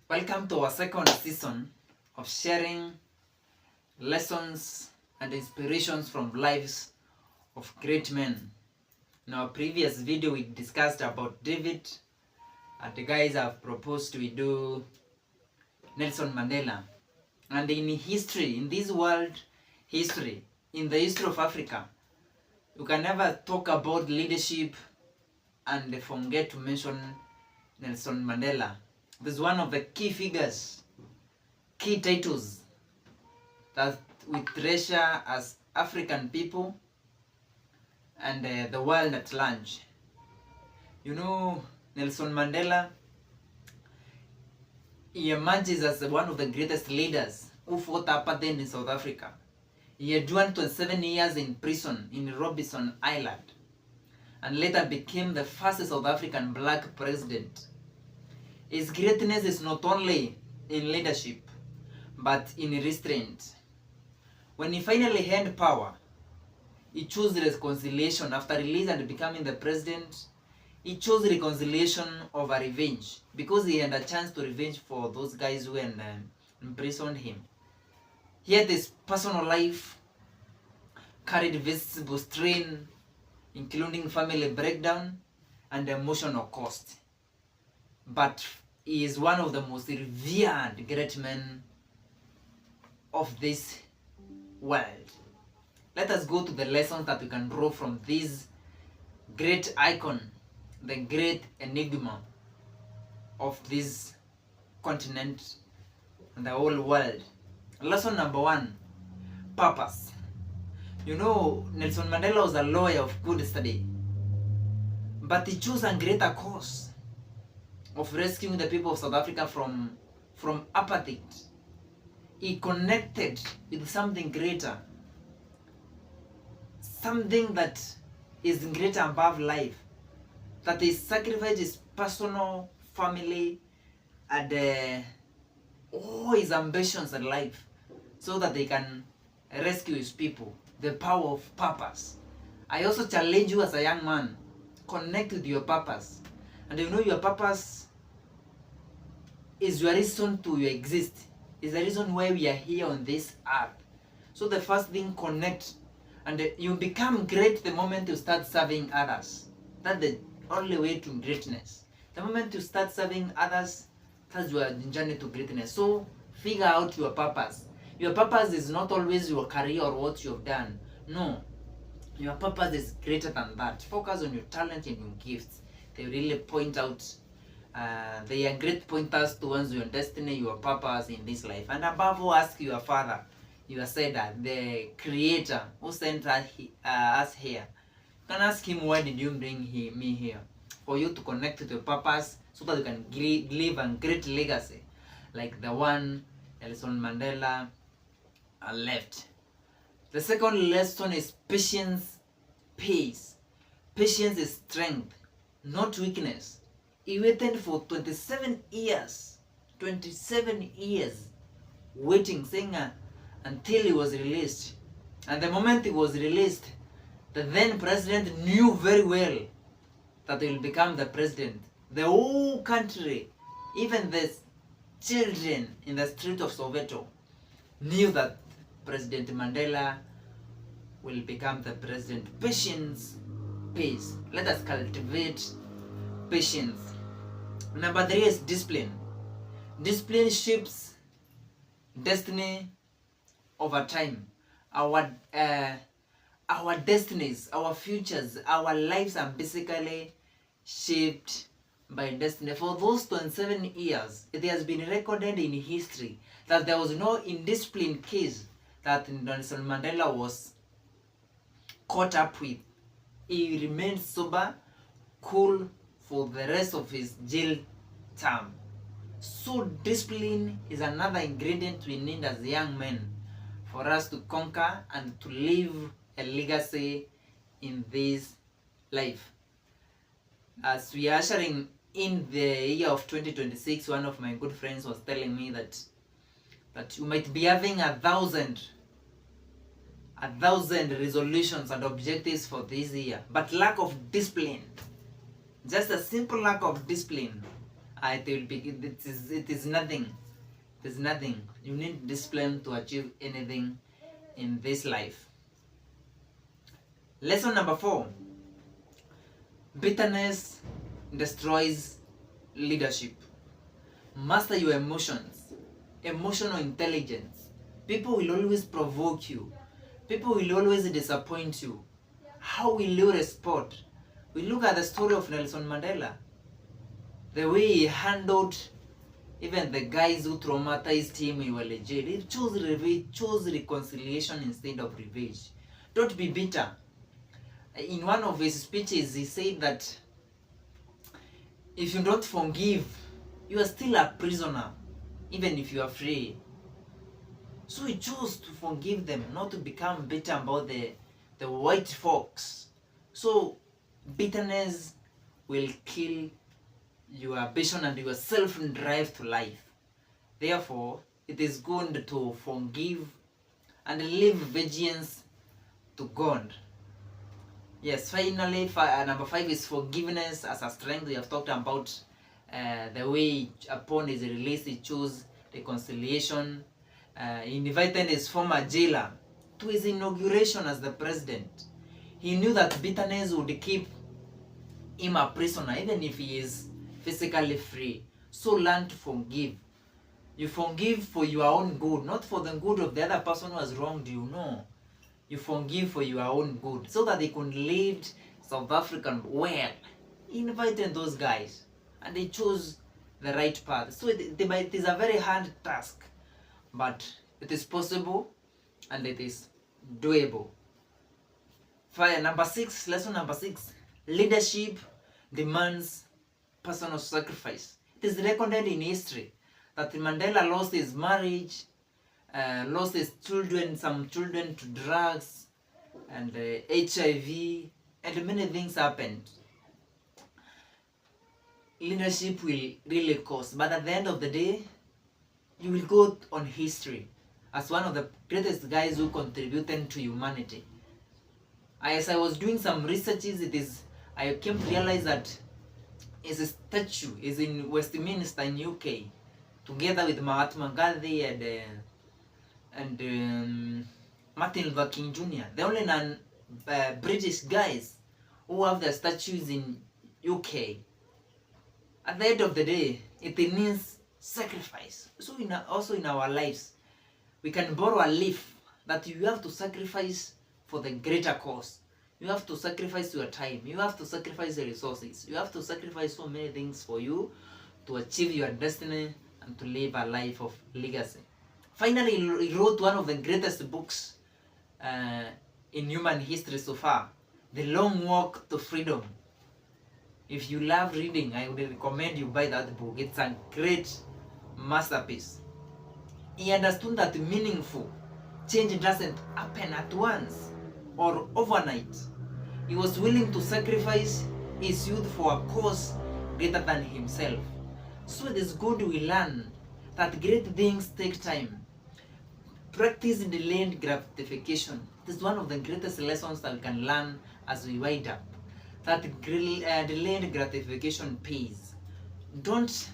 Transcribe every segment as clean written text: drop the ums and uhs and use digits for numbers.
Welcome to our second season of sharing lessons and inspirations from lives of great men. In our previous video, we discussed about David, and the guys have proposed we do Nelson Mandela. And in history, in this world history, in the history of Africa, you can never talk about leadership and forget to mention Nelson Mandela. This is one of the key figures, key titles that we treasure as African people and the world at large. You know, Nelson Mandela, he emerges as one of the greatest leaders who fought apartheid in South Africa. He had done 27 years in prison in Robinson Island and later became the first South African black president. His greatness is not only in leadership, but in restraint. When he finally had power, he chose reconciliation. After release and becoming the president, he chose reconciliation over revenge because he had a chance to revenge for those guys who had imprisoned him. Yet his personal life carried visible strain, including family breakdown and emotional cost. But he is one of the most revered great men of this world. Let us go to the lessons that we can draw from this great icon, the great enigma of this continent and the whole world. Lesson number 1, purpose. You know, Nelson Mandela was a lawyer of good study, but he chose a greater cause of rescuing the people of South Africa from apartheid. He connected with something greater, something that is greater above life, that he sacrificed his personal, family, and all his ambitions in life so that they can rescue his people. The power of purpose. I also challenge you as a young man, connect with your purpose. And you know your purpose is your reason to exist, is the reason why we are here on this earth. So the first thing, connect, and you become great the moment you start serving others. That's the only way to greatness. The moment you start serving others, that's your journey to greatness. So figure out your purpose. Your purpose is not always your career or what you have done. No, your purpose is greater than that. Focus on your talent and your gifts. They really point out, they are great pointers towards your destiny, your purpose in this life. And above all, ask your father, your Savior, the creator who sent us here. You can ask him, why did you bring me here? For you to connect with your purpose so that you can leave a great legacy like the one Nelson Mandela left. The second lesson is patience pays. Patience is strength, not weakness. He waited for 27 years waiting, saying until he was released. And the moment he was released, the then president knew very well that he will become the president. The whole country, even the children in the street of Soweto, knew that President Mandela will become the president. Patience pays. Let us cultivate patience. Number 3 is discipline. Discipline shapes destiny over time. Our destinies, our futures, our lives are basically shaped by destiny. For those 27 years, it has been recorded in history that there was no indisciplined case that Nelson Mandela was caught up with. He remained sober, cool for the rest of his jail term. So discipline is another ingredient we need as young men for us to conquer and to leave a legacy in this life. As we are ushering in the year of 2026, one of my good friends was telling me that you might be having 1,000 resolutions and objectives for this year, but lack of discipline, just a simple lack of discipline, it is nothing. It is nothing. You need discipline to achieve anything in this life. Lesson number 4. Bitterness destroys leadership. Master your emotions. Emotional intelligence. People will always provoke you. People will always disappoint you. How will you respond? We look at the story of Nelson Mandela. The way he handled even the guys who traumatized him in jail. He chose reconciliation instead of revenge. Don't be bitter. In one of his speeches, he said that if you don't forgive, you are still a prisoner, even if you are free. So he chose to forgive them, not to become bitter about the white folks. So bitterness will kill your ambition and your self-drive to life. Therefore, it is good to forgive and leave vengeance to God. Yes, finally, number 5 is forgiveness as a strength. We have talked about the way upon his release he chose reconciliation. He invited his former jailer to his inauguration as the president. He knew that bitterness would keep him a prisoner even if he is physically free. So learn to forgive. You forgive for your own good, not for the good of the other person who has wronged you. No. You forgive for your own good, so that they could lead South African well. He invited those guys, and they chose the right path. So it is a very hard task, but it is possible, and it is doable. Lesson number 6. Leadership demands personal sacrifice. It is recorded in history that Mandela lost his marriage, lost his children, some children to drugs and HIV, and many things happened. Leadership will really cost, but at the end of the day, you will go on history as one of the greatest guys who contributed to humanity. As I was doing some researches, I came to realize that his statue is in Westminster in UK, together with Mahatma Gandhi and Martin Luther King Jr. The only British guys who have their statues in UK. At the end of the day, it means sacrifice. So also in our lives, we can borrow a leaf that you have to sacrifice for the greater cause. You have to sacrifice your time. You have to sacrifice the resources. You have to sacrifice so many things for you to achieve your destiny and to live a life of legacy. Finally, he wrote one of the greatest books in human history so far, The Long Walk to Freedom. If you love reading, I would recommend you buy that book. It's a great masterpiece. He understood that meaningful change doesn't happen at once or overnight. He was willing to sacrifice his youth for a cause greater than himself. So it is good we learn that great things take time. Practice delayed gratification. It is one of the greatest lessons that we can learn as we wind up. That delayed gratification pays. Don't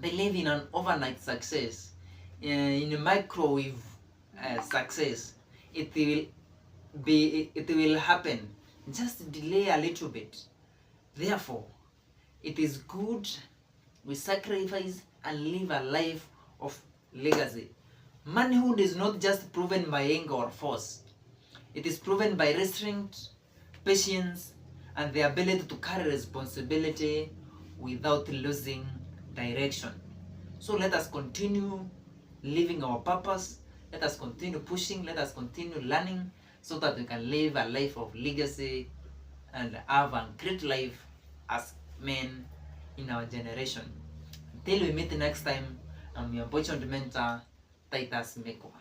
believe in an overnight success. In a microwave success, it will happen. Just delay a little bit. Therefore, it is good we sacrifice and live a life of legacy. Manhood is not just proven by anger or force. It is proven by restraint, patience, and the ability to carry responsibility without losing direction. So let us continue living our purpose. Let us continue pushing. Let us continue learning so that we can live a life of legacy and have a great life as men in our generation. Until we meet next time, I'm your boyfriend mentor, Titus Mekwa.